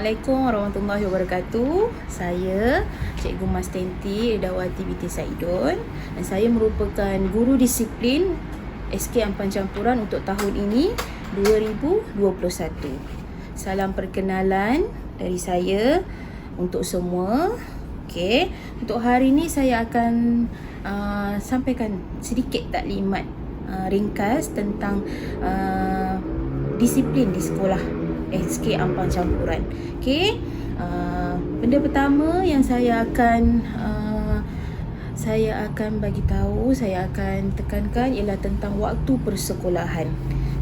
Assalamualaikum warahmatullahi wabarakatuh. Saya Cikgu Mas Tenti Ridawati binti Saidun dan saya merupakan guru disiplin SK Ampan Campuran untuk tahun ini 2021. Salam perkenalan dari saya untuk semua. Okey, untuk hari ini saya akan sampaikan sedikit taklimat ringkas tentang disiplin di sekolah SK Ampan Campuran. Okey, benda pertama yang saya akan bagi tahu, saya akan tekankan ialah tentang waktu persekolahan.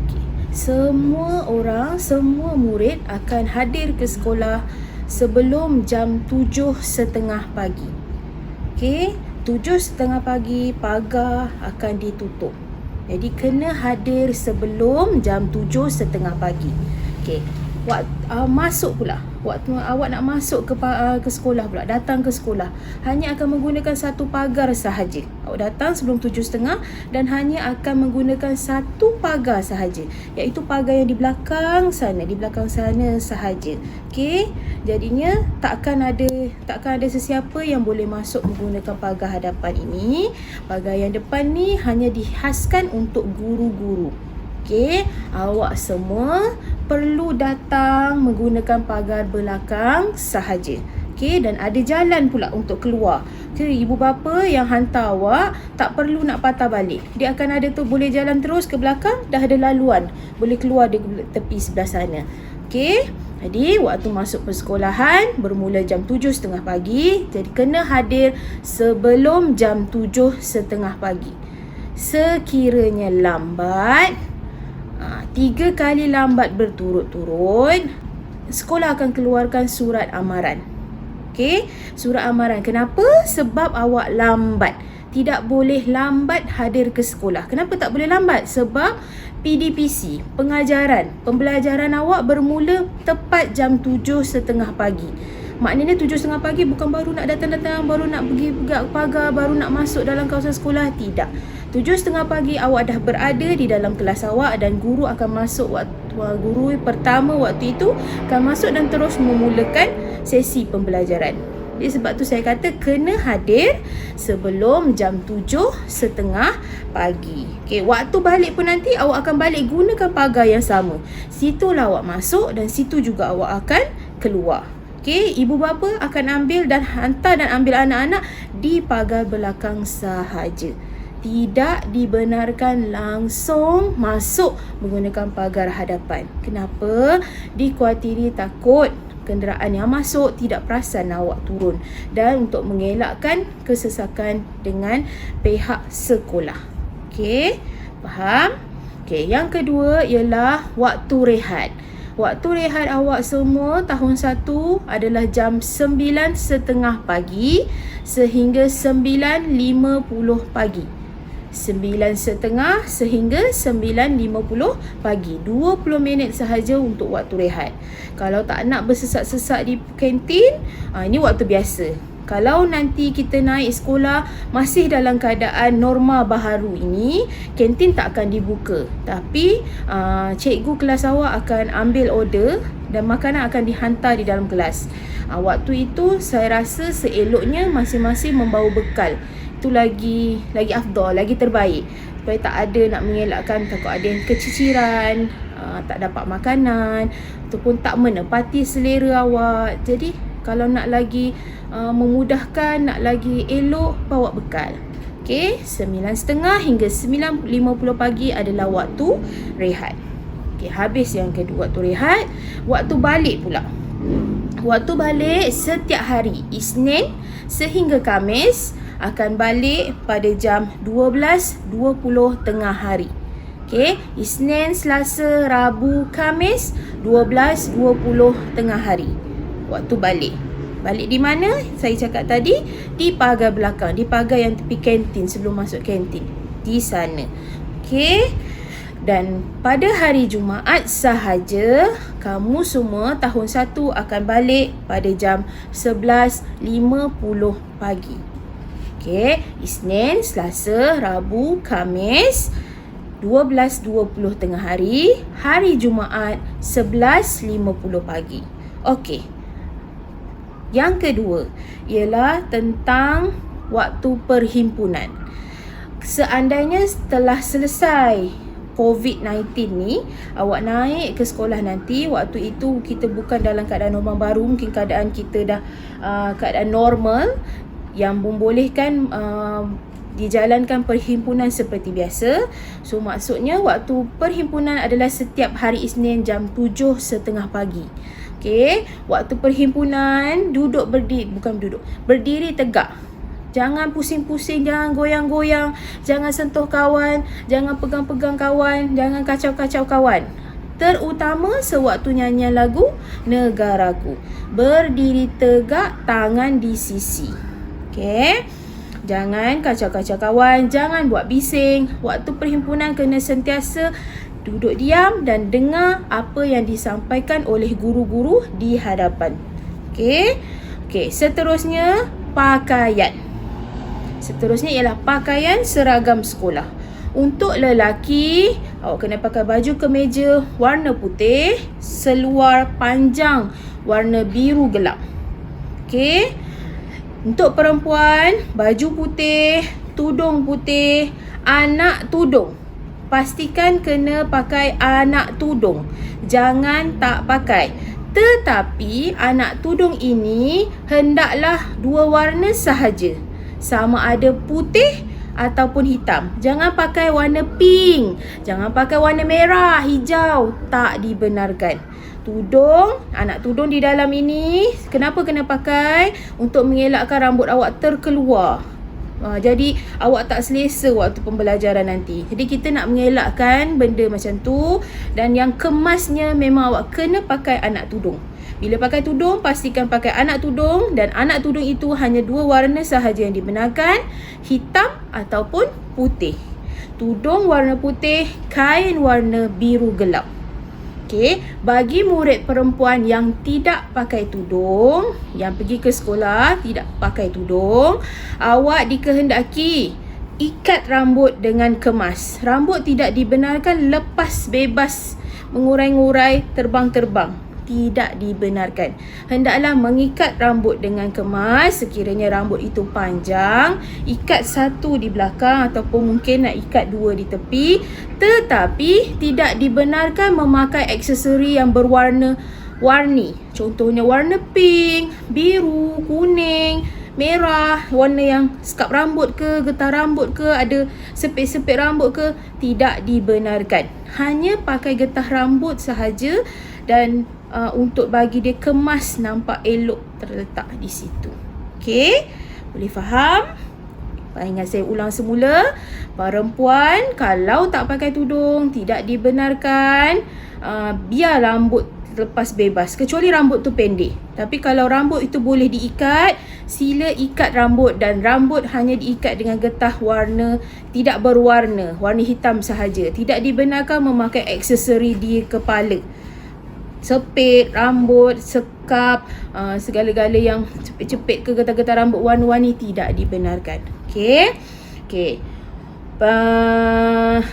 Okay. Semua murid akan hadir ke sekolah sebelum jam 7.30 pagi. Okey, 7.30 pagi pagar akan ditutup. Jadi kena hadir sebelum jam 7.30 pagi. Okey, masuk pula. Waktu awak nak masuk ke sekolah pula, datang ke sekolah, hanya akan menggunakan satu pagar sahaja. Awak datang sebelum 7.30 dan hanya akan menggunakan satu pagar sahaja, iaitu pagar yang di belakang sana sahaja. Okey, jadinya takkan ada sesiapa yang boleh masuk menggunakan pagar hadapan ini. Pagar yang depan ni hanya dihaskan untuk guru-guru. Okey, awak semua perlu datang menggunakan pagar belakang sahaja. Okey, dan ada jalan pula untuk keluar. Okey, ibu bapa yang hantar awak tak perlu nak patah balik. Dia akan ada tu, boleh jalan terus ke belakang, dah ada laluan, boleh keluar di tepi sebelah sana. Okey, jadi waktu masuk persekolahan bermula jam 7.30 pagi. Jadi kena hadir sebelum jam 7.30 pagi. Sekiranya lambat, 3 kali lambat berturut-turut, sekolah akan keluarkan surat amaran. Okey, surat amaran. Kenapa? Sebab awak lambat. Tidak boleh lambat hadir ke sekolah. Kenapa tak boleh lambat? Sebab PDPC, pembelajaran awak bermula tepat jam 7.30 pagi. Maknanya 7.30 pagi bukan baru nak datang-datang, baru nak pergi pegang pagar, baru nak masuk dalam kawasan sekolah. Tidak. 7.30 pagi awak dah berada di dalam kelas awak dan guru akan masuk guru pertama waktu itu akan masuk dan terus memulakan sesi pembelajaran. Jadi sebab tu saya kata kena hadir sebelum jam 7.30 pagi. Okey, waktu balik pun nanti awak akan balik gunakan pagar yang sama. Situlah awak masuk dan situ juga awak akan keluar. Okey, ibu bapa akan ambil dan hantar dan ambil anak-anak di pagar belakang sahaja. Tidak dibenarkan langsung masuk menggunakan pagar hadapan. Kenapa? Dikuatiri takut kenderaan yang masuk tidak perasan awak turun, dan untuk mengelakkan kesesakan dengan pihak sekolah. Okey, faham? Okey, yang kedua ialah waktu rehat. Waktu rehat awak semua tahun 1 adalah jam 9.30 pagi sehingga 9.50 pagi. 9.30 sehingga 9.50 pagi. 20 minit sahaja untuk waktu rehat. Kalau tak nak bersesak-sesak di kantin, ini waktu biasa. Kalau nanti kita naik sekolah masih dalam keadaan norma baharu ini, kantin tak akan dibuka. Tapi cikgu kelas awak akan ambil order dan makanan akan dihantar di dalam kelas. Waktu itu saya rasa seeloknya masing-masing membawa bekal. Itu lagi afdal, lagi terbaik, supaya tak ada nak mengelakkan takut ada yang keciciran, tak dapat makanan ataupun tak menepati selera awak. Jadi kalau nak lagi memudahkan, nak lagi elok, bawa bekal. Okey, 9.30 hingga 9.50 pagi adalah waktu rehat. Okey, habis yang kedua waktu rehat. Waktu balik pula. Waktu balik setiap hari Isnin sehingga Khamis akan balik pada jam 12.20 tengah hari. Okey, Isnin, Selasa, Rabu, Khamis 12.20 tengah hari. Waktu balik. Balik di mana? Saya cakap tadi, di pagar belakang, di pagar yang tepi kantin sebelum masuk kantin. Di sana. Okey. Dan pada hari Jumaat sahaja, kamu semua tahun 1 akan balik pada jam 11.50 pagi. Okey, Isnin, Selasa, Rabu, Khamis 12.20 tengah hari. Hari Jumaat 11.50 pagi. Okey. Yang kedua ialah tentang waktu perhimpunan. Seandainya setelah selesai COVID-19 ni, awak naik ke sekolah nanti, waktu itu kita bukan dalam keadaan normal baru, mungkin keadaan kita dah keadaan normal yang membolehkan dijalankan perhimpunan seperti biasa. So maksudnya waktu perhimpunan adalah setiap hari Isnin jam 7.30 pagi. Okey, waktu perhimpunan berdiri tegak. Jangan pusing-pusing, jangan goyang-goyang, jangan sentuh kawan, jangan pegang-pegang kawan, jangan kacau-kacau kawan. Terutama sewaktu nyanyian lagu Negaraku. Berdiri tegak, tangan di sisi. Okey. Jangan kacau-kacau kawan, jangan buat bising. Waktu perhimpunan kena sentiasa duduk diam dan dengar apa yang disampaikan oleh guru-guru di hadapan. Okey. Okey, seterusnya pakaian. Seterusnya ialah pakaian seragam sekolah. Untuk lelaki, awak kena pakai baju kemeja warna putih, seluar panjang warna biru gelap. Okey. Untuk perempuan, baju putih, tudung putih, anak tudung. Pastikan kena pakai anak tudung. Jangan tak pakai. Tetapi anak tudung ini hendaklah 2 warna sahaja. Sama ada putih ataupun hitam. Jangan pakai warna pink. Jangan pakai warna merah, hijau. Tak dibenarkan. Tudung, anak tudung di dalam ini, kenapa kena pakai? Untuk mengelakkan rambut awak terkeluar. Jadi awak tak selesa waktu pembelajaran nanti. Jadi kita nak mengelakkan benda macam tu. Dan yang kemasnya memang awak kena pakai anak tudung. Bila pakai tudung, pastikan pakai anak tudung. Dan anak tudung itu hanya 2 warna sahaja yang dibenarkan, hitam ataupun putih. Tudung warna putih, kain warna biru gelap. Okey, bagi murid perempuan yang tidak pakai tudung, yang pergi ke sekolah tidak pakai tudung, awak dikehendaki ikat rambut dengan kemas. Rambut tidak dibenarkan lepas bebas, mengurai-ngurai, terbang-terbang. Tidak dibenarkan. Hendaklah mengikat rambut dengan kemas. Sekiranya rambut itu panjang, ikat 1 di belakang ataupun mungkin nak ikat 2 di tepi. Tetapi tidak dibenarkan memakai aksesori yang berwarna-warni. Contohnya warna pink, biru, kuning, merah, warna yang skap rambut ke, getah rambut ke, ada sepit-sepit rambut ke, tidak dibenarkan. Hanya pakai getah rambut sahaja dan untuk bagi dia kemas, nampak elok terletak di situ. Okey, boleh faham? Ingat saya ulang semula. Perempuan kalau tak pakai tudung tidak dibenarkan biar rambut lepas bebas, kecuali rambut tu pendek. Tapi kalau rambut itu boleh diikat, sila ikat rambut, dan rambut hanya diikat dengan getah warna tidak berwarna, warna hitam sahaja. Tidak dibenarkan memakai aksesori di kepala. Sepit, rambut, sekap, segala-gala yang cepit-cepit ke getah-getah rambut warna-warni tidak dibenarkan. Okey. Okey.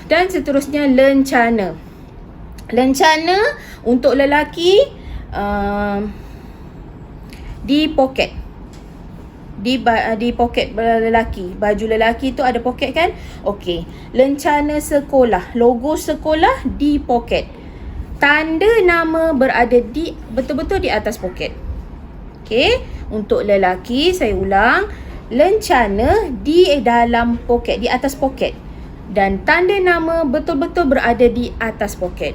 Dan seterusnya lencana. Lencana untuk lelaki di poket. Di poket lelaki. Baju lelaki tu ada poket kan? Okey. Lencana sekolah, logo sekolah di poket. Tanda nama berada betul-betul di atas poket. Okey, untuk lelaki saya ulang, lencana di dalam poket, di atas poket. Dan tanda nama betul-betul berada di atas poket.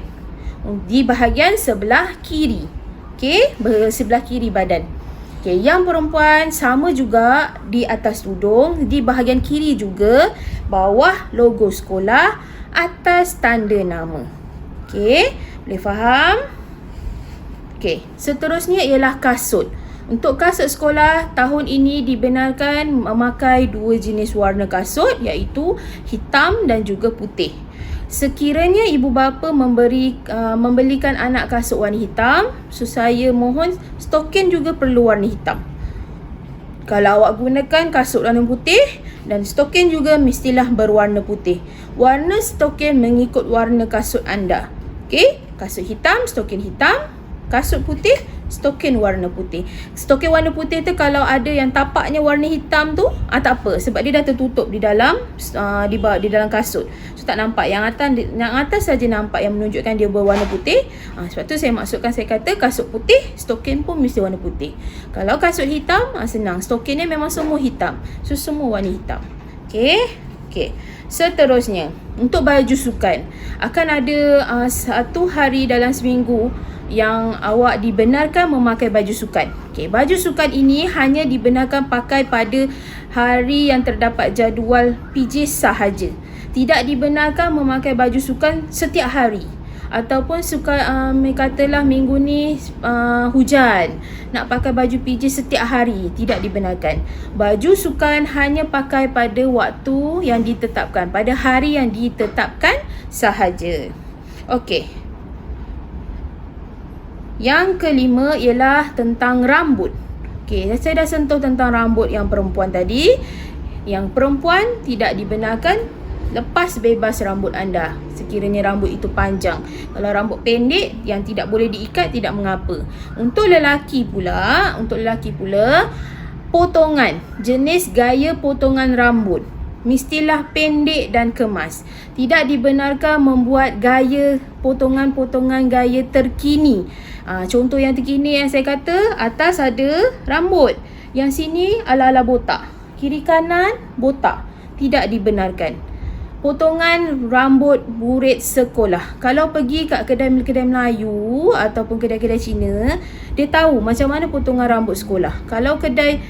Di bahagian sebelah kiri. Okey, sebelah kiri badan. Okey, yang perempuan sama juga di atas tudung, di bahagian kiri juga, bawah logo sekolah, atas tanda nama. Okey. Boleh faham? Okey, seterusnya ialah kasut. Untuk kasut sekolah, tahun ini dibenarkan memakai 2 jenis warna kasut, iaitu hitam dan juga putih. Sekiranya ibu bapa membelikan anak kasut warna hitam, so saya mohon stokin juga perlu warna hitam. Kalau awak gunakan kasut warna putih, dan stokin juga mestilah berwarna putih. Warna stokin mengikut warna kasut anda. Okey, kasut hitam, stokin hitam. Kasut putih, stokin warna putih. Stokin warna putih tu kalau ada yang tapaknya warna hitam tu, tak apa sebab dia dah tertutup di dalam di dalam kasut. So tak nampak. Yang atas saja nampak yang menunjukkan dia berwarna putih. Sebab tu saya maksudkan, saya kata kasut putih, stokin pun mesti warna putih. Kalau kasut hitam, senang. Stokinnya memang semua hitam. So semua warna hitam. Okey. Seterusnya, untuk baju sukan, akan ada satu hari dalam seminggu yang awak dibenarkan memakai baju sukan. Baju sukan ini hanya dibenarkan pakai pada hari yang terdapat jadual PJ sahaja. Tidak dibenarkan memakai baju sukan setiap hari. Ataupun katalah minggu ni hujan, nak pakai baju PJ setiap hari, tidak dibenarkan. Baju sukan hanya pakai pada waktu yang ditetapkan, pada hari yang ditetapkan sahaja. Okey. Yang kelima ialah tentang rambut. Saya dah sentuh tentang rambut yang perempuan tadi. Yang perempuan tidak dibenarkan lepas bebas rambut anda sekiranya rambut itu panjang. Kalau rambut pendek yang tidak boleh diikat, tidak mengapa. Untuk lelaki pula, potongan, jenis gaya potongan rambut mestilah pendek dan kemas. Tidak dibenarkan membuat gaya potongan-potongan gaya terkini. Contoh yang terkini yang saya kata, atas ada rambut, yang sini ala-ala botak, kiri kanan botak. Tidak dibenarkan. Potongan rambut murid sekolah. Kalau pergi kat kedai-kedai Melayu ataupun kedai-kedai Cina, dia tahu macam mana potongan rambut sekolah. Kalau kedai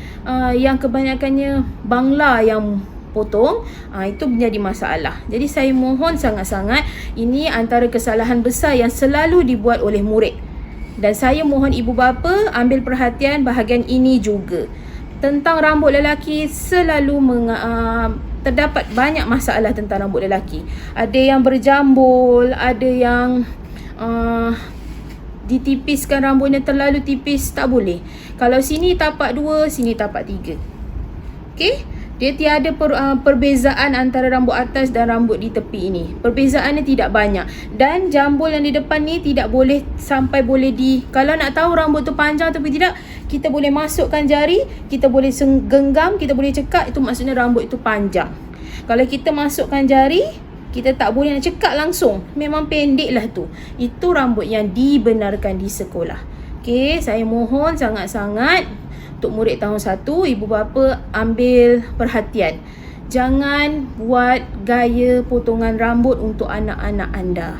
yang kebanyakannya Bangla yang potong, itu menjadi masalah. Jadi saya mohon sangat-sangat, ini antara kesalahan besar yang selalu dibuat oleh murid. Dan saya mohon ibu bapa ambil perhatian bahagian ini juga. Tentang rambut lelaki selalu terdapat banyak masalah tentang rambut lelaki. Ada yang berjambul, ada yang ditipiskan rambutnya terlalu tipis, tak boleh. Kalau sini tapak 2, sini tapak 3. Dia tiada perbezaan antara rambut atas dan rambut di tepi ini. Perbezaannya tidak banyak. Dan jambul yang di depan ni tidak boleh sampai kalau nak tahu rambut tu panjang atau tidak, kita boleh masukkan jari, kita boleh genggam, kita boleh cekak, itu maksudnya rambut itu panjang. Kalau kita masukkan jari, kita tak boleh nak cekak langsung, memang pendek lah tu. Itu rambut yang dibenarkan di sekolah. Saya mohon sangat-sangat untuk murid tahun 1, ibu bapa ambil perhatian. Jangan buat gaya potongan rambut untuk anak-anak anda.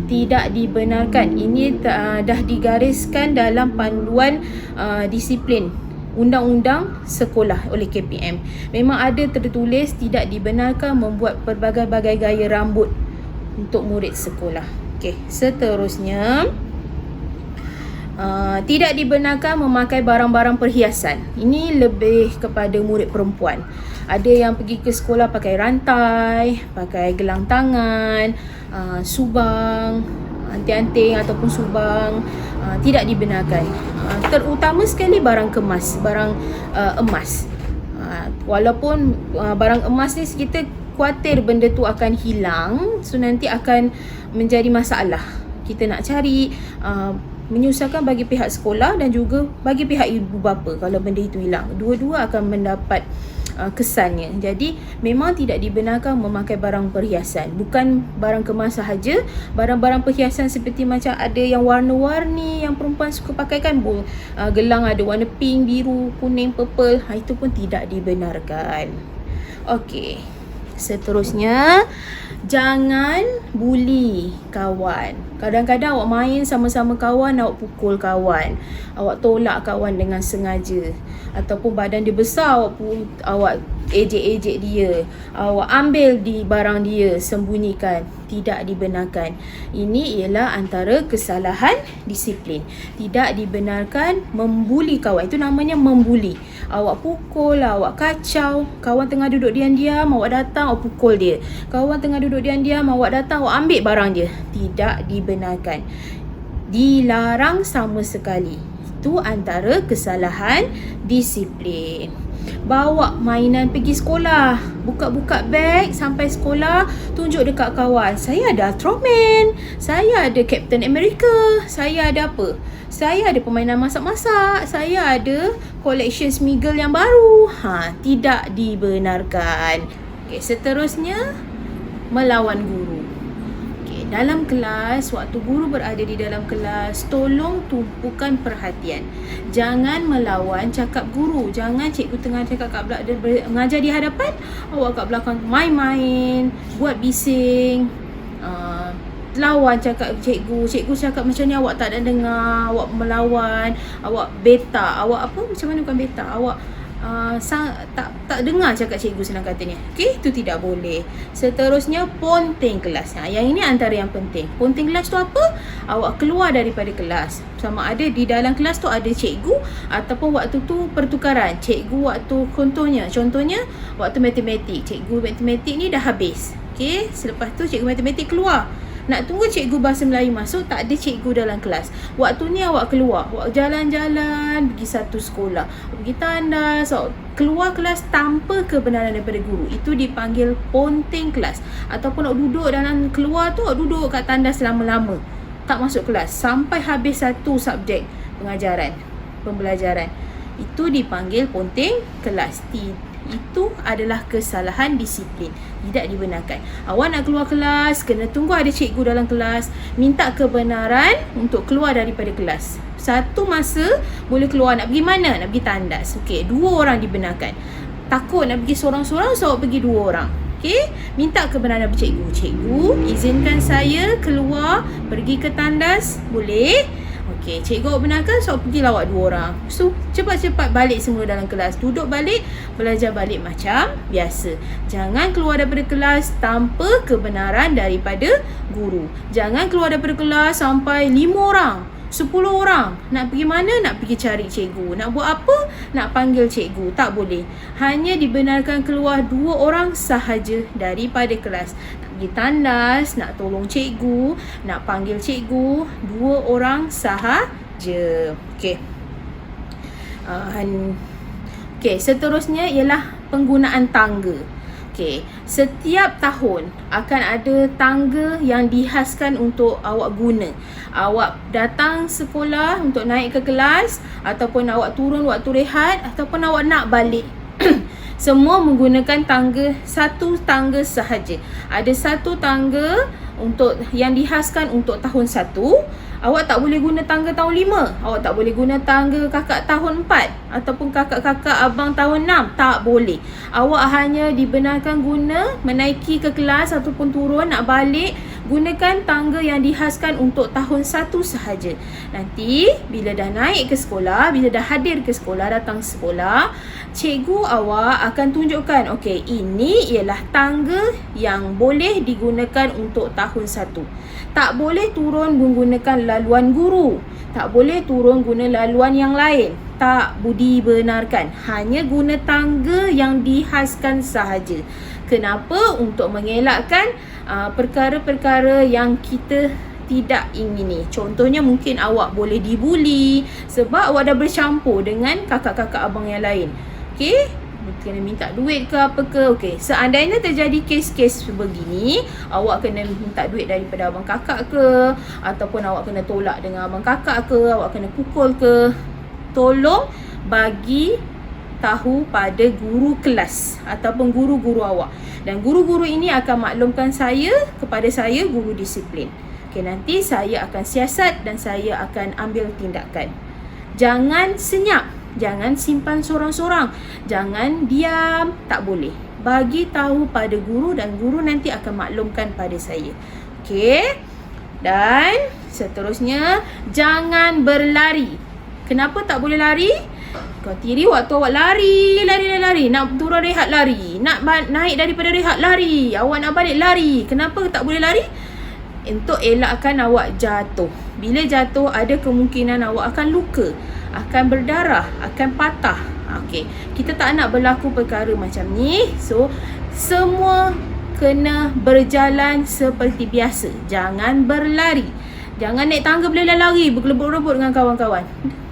Tidak dibenarkan. Ini dah digariskan dalam panduan disiplin undang-undang sekolah oleh KPM. Memang ada tertulis tidak dibenarkan membuat pelbagai-bagai gaya rambut untuk murid sekolah. Seterusnya, tidak dibenarkan memakai barang-barang perhiasan. Ini lebih kepada murid perempuan. Ada yang pergi ke sekolah pakai rantai, pakai gelang tangan, subang, anting-anting ataupun subang. Tidak dibenarkan. Terutama sekali barang kemas, barang emas. Walaupun barang emas ni kita khawatir benda tu akan hilang, so nanti akan menjadi masalah. Kita nak cari, menyusahkan bagi pihak sekolah dan juga bagi pihak ibu bapa kalau benda itu hilang. Dua-dua akan mendapat kesannya. Jadi memang tidak dibenarkan memakai barang perhiasan. Bukan barang kemas sahaja, barang-barang perhiasan seperti macam ada yang warna-warni yang perempuan suka pakai kan, gelang ada warna pink, biru, kuning, purple, itu pun tidak dibenarkan. Seterusnya, jangan bully kawan. Kadang-kadang awak main sama-sama kawan, awak pukul kawan, awak tolak kawan dengan sengaja, ataupun badan dia besar, awak ejek-ejek dia, awak ambil di barang dia, sembunyikan. Tidak dibenarkan. Ini ialah antara kesalahan disiplin. Tidak dibenarkan membuli kawan. Itu namanya membuli. Awak pukul, awak kacau. Kawan tengah duduk diam-diam, awak datang, awak pukul dia. Kawan tengah duduk diam-diam, awak datang, awak ambil barang dia. Tidak dibenarkan. Dilarang sama sekali. Itu antara kesalahan disiplin. Bawa mainan pergi sekolah. Buka-buka beg sampai sekolah, tunjuk dekat kawan. Saya ada Ultraman, saya ada Captain America, saya ada apa? Saya ada permainan masak-masak, saya ada collection Smiggle yang baru. Tidak dibenarkan. Okey, seterusnya melawan guru. Dalam kelas, waktu guru berada di dalam kelas, tolong tumpukan perhatian. Jangan melawan cakap guru. Jangan cikgu tengah cakap kat belakang, mengajar di hadapan, awak kat belakang main-main, buat bising, lawan cakap cikgu. Cikgu cakap macam ni awak tak ada dengar, awak melawan, awak beta, awak apa, macam mana bukan beta, awak tak dengar cakap cikgu, senang katanya. Okey, itu tidak boleh. Seterusnya ponteng kelas. Yang ini antara yang penting. Ponteng kelas tu apa? Awak keluar daripada kelas. Sama ada di dalam kelas tu ada cikgu ataupun waktu tu pertukaran. Cikgu waktu contohnya waktu matematik. Cikgu matematik ni dah habis. Okey, selepas tu cikgu matematik keluar. Nak tunggu cikgu bahasa Melayu masuk, tak ada cikgu dalam kelas. Waktu ni awak keluar, awak jalan-jalan pergi satu sekolah, pergi tandas, awak keluar kelas tanpa kebenaran daripada guru. Itu dipanggil ponteng kelas. Ataupun awak duduk dalam keluar tu, awak duduk kat tandas lama-lama, tak masuk kelas sampai habis satu subjek pembelajaran. Itu dipanggil ponteng kelas. Itu adalah kesalahan disiplin. Tidak dibenarkan. Awak nak keluar kelas, kena tunggu ada cikgu dalam kelas, minta kebenaran untuk keluar daripada kelas. Satu masa boleh keluar, nak pergi mana? Nak pergi tandas. Okey, 2 orang dibenarkan. Takut nak pergi seorang-seorang, so awak pergi 2 orang. Okey, minta kebenaran daripada cikgu. Cikgu, izinkan saya keluar pergi ke tandas, boleh? Okey, cikgu awak benarkan, so pergilah awak 2 orang. So, cepat-cepat balik semua dalam kelas. Duduk balik, belajar balik macam biasa. Jangan keluar daripada kelas tanpa kebenaran daripada guru. Jangan keluar daripada kelas sampai 5 orang, 10 orang. Nak pergi mana? Nak pergi cari cikgu. Nak buat apa? Nak panggil cikgu. Tak boleh. Hanya dibenarkan keluar 2 orang sahaja daripada kelas. Pergi tandas, nak tolong cikgu, nak panggil cikgu, 2 orang sahaja. Okey. Okey, seterusnya ialah penggunaan tangga. Okey, setiap tahun akan ada tangga yang dihaskan untuk awak guna. Awak datang sekolah untuk naik ke kelas, ataupun awak turun waktu rehat, ataupun awak nak balik. Semua menggunakan satu tangga sahaja. Ada satu tangga untuk yang dihaskan untuk tahun 1. Awak tak boleh guna tangga tahun 5. Awak tak boleh guna tangga kakak tahun 4 ataupun kakak-kakak abang tahun 6. Tak boleh. Awak hanya dibenarkan guna menaiki ke kelas ataupun turun nak balik, gunakan tangga yang dihaskan untuk tahun 1 sahaja. Nanti bila dah naik ke sekolah, bila dah hadir ke sekolah, datang sekolah, cikgu awak akan tunjukkan, okey, ini ialah tangga yang boleh digunakan untuk tahun 1. Tak boleh turun menggunakan laluan guru. Tak boleh turun guna laluan yang lain. Tak dibenarkan. Hanya guna tangga yang dihaskan sahaja. Kenapa? Untuk mengelakkan perkara-perkara yang kita tidak ingini. Contohnya mungkin awak boleh dibuli sebab awak dah bercampur dengan kakak-kakak abang yang lain. Okey? Kena minta duit ke apa ke. Okey, seandainya terjadi kes-kes begini, awak kena minta duit daripada abang kakak ke, ataupun awak kena tolak dengan abang kakak ke, awak kena pukul ke. Tolong bagi tahu pada guru kelas ataupun guru-guru awak. Dan guru-guru ini akan maklumkan kepada saya, guru disiplin. Okey, nanti saya akan siasat dan saya akan ambil tindakan. Jangan senyap. Jangan simpan sorang-sorang. Jangan diam. Tak boleh. Bagi tahu pada guru dan guru nanti akan maklumkan pada saya. Okey. Dan seterusnya, jangan berlari. Kenapa tak boleh lari? Kau tiri waktu awak lari. Nak turun rehat lari. Nak naik daripada rehat lari. Awak nak balik lari. Kenapa tak boleh lari? Untuk elakkan awak jatuh. Bila jatuh, ada kemungkinan awak akan luka, akan berdarah, akan patah. Okey, kita tak nak berlaku perkara macam ni. So, semua kena berjalan seperti biasa. Jangan berlari. Jangan naik tangga boleh lari, bergelebur-gelebur dengan kawan-kawan.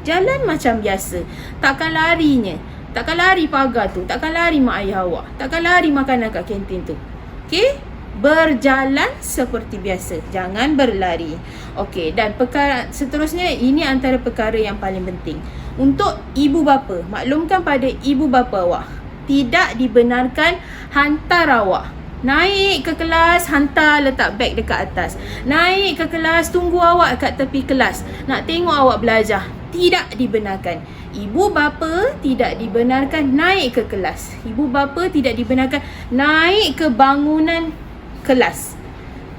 Jalan macam biasa. Takkan larinya. Takkan lari pagar tu, takkan lari mak ayah awak, takkan lari makanan kat kantin tu. Okey? Berjalan seperti biasa, jangan berlari. Okey, dan perkara seterusnya, ini antara perkara yang paling penting. Untuk ibu bapa, maklumkan pada ibu bapa awak, tidak dibenarkan hantar awak naik ke kelas, hantar letak beg dekat atas. Naik ke kelas, tunggu awak kat tepi kelas, nak tengok awak belajar. Tidak dibenarkan. Ibu bapa tidak dibenarkan naik ke kelas. Ibu bapa tidak dibenarkan naik ke bangunan kelas.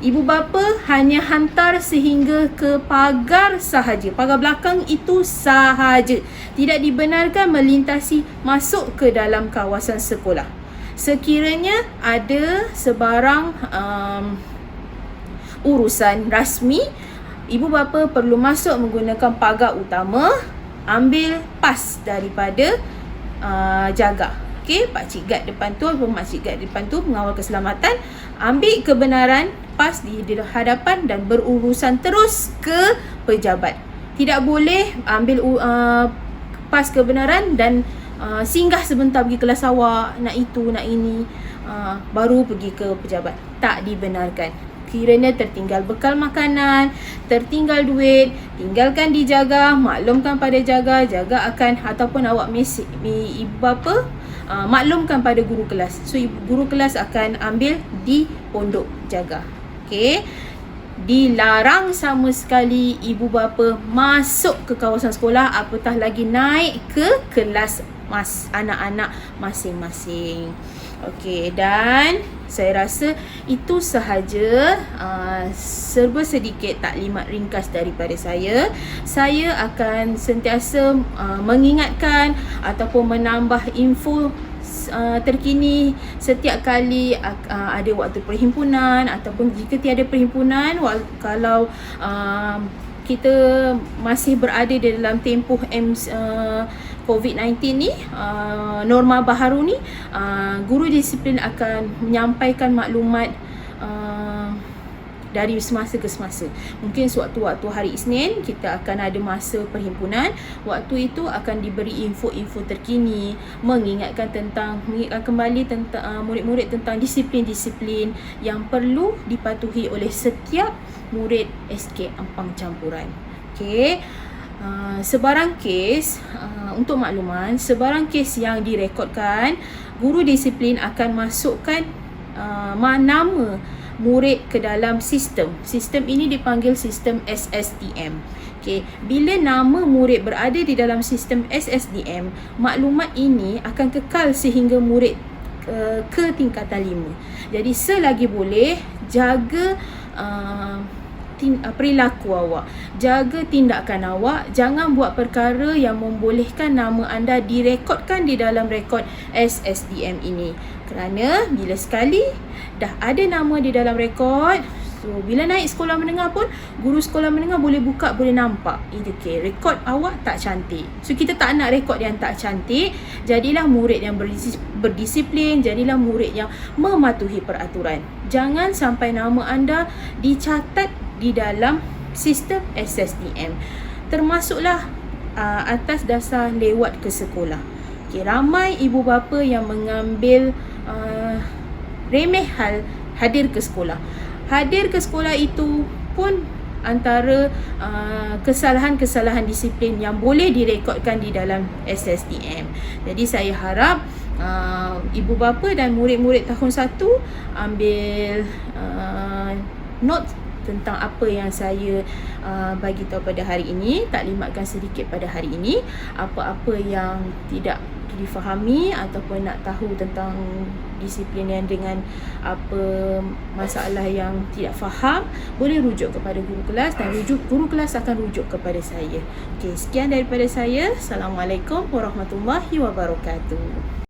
Ibu bapa hanya hantar sehingga ke pagar sahaja. Pagar belakang itu sahaja. Tidak dibenarkan melintasi masuk ke dalam kawasan sekolah. Sekiranya ada sebarang urusan rasmi, ibu bapa perlu masuk menggunakan pagar utama, ambil pas daripada jaga. Okey, pakcik guard depan tu atau makcik guard depan tu, pengawal keselamatan, ambil kebenaran pas di hadapan dan berurusan terus ke pejabat. Tidak boleh ambil pas kebenaran dan singgah sebentar pergi kelas awak, nak itu, nak ini, baru pergi ke pejabat. Tak dibenarkan. Kiranya tertinggal bekal makanan, tertinggal duit, tinggalkan dijaga, maklumkan pada jaga akan, ataupun awak ibu bapa, maklumkan pada guru kelas. So guru kelas akan ambil di pondok jaga. Okey. Dilarang sama sekali ibu bapa masuk ke kawasan sekolah, apatah lagi naik ke kelas anak-anak masing-masing. Okey, dan saya rasa itu sahaja serba sedikit taklimat ringkas daripada saya. Saya akan sentiasa mengingatkan ataupun menambah info terkini setiap kali ada waktu perhimpunan, ataupun jika tiada perhimpunan, kalau kita masih berada di dalam tempoh COVID-19 ni, norma baharu ni, guru disiplin akan menyampaikan maklumat dari semasa ke semasa. Mungkin sewaktu-waktu hari Isnin kita akan ada masa perhimpunan. Waktu itu akan diberi info-info terkini, mengingatkan kembali tentang murid-murid tentang disiplin-disiplin yang perlu dipatuhi oleh setiap murid SK Ampang Campuran. Okey. Sebarang kes, untuk makluman, sebarang kes yang direkodkan, guru disiplin akan masukkan nama murid ke dalam sistem. Sistem ini dipanggil sistem SSDM. Okey, bila nama murid berada di dalam sistem SSDM, maklumat ini akan kekal sehingga murid ke tingkatan 5. Jadi selagi boleh, jaga perilaku awak, jaga tindakan awak, jangan buat perkara yang membolehkan nama anda direkodkan di dalam rekod SSDM ini. Kerana bila sekali dah ada nama di dalam rekod, so bila naik sekolah menengah pun, guru sekolah menengah boleh buka, boleh nampak itu rekod awak tak cantik. So kita tak nak rekod yang tak cantik. Jadilah murid yang berdisiplin, jadilah murid yang mematuhi peraturan. Jangan sampai nama anda dicatat di dalam sistem SSDM, termasuklah atas dasar lewat ke sekolah. Okay, ramai ibu bapa yang mengambil remeh hal hadir ke sekolah. Hadir ke sekolah itu pun antara kesalahan-kesalahan disiplin yang boleh direkodkan di dalam SSDM. Jadi saya harap ibu bapa dan murid-murid tahun 1 ambil note tentang apa yang saya bagi tahu pada hari ini, taklimatkan sedikit pada hari ini. Apa-apa yang tidak difahami ataupun nak tahu tentang disiplin yang dengan apa masalah yang tidak faham, boleh rujuk kepada guru kelas, dan guru kelas akan rujuk kepada saya. Okey, sekian daripada saya. Assalamualaikum warahmatullahi wabarakatuh.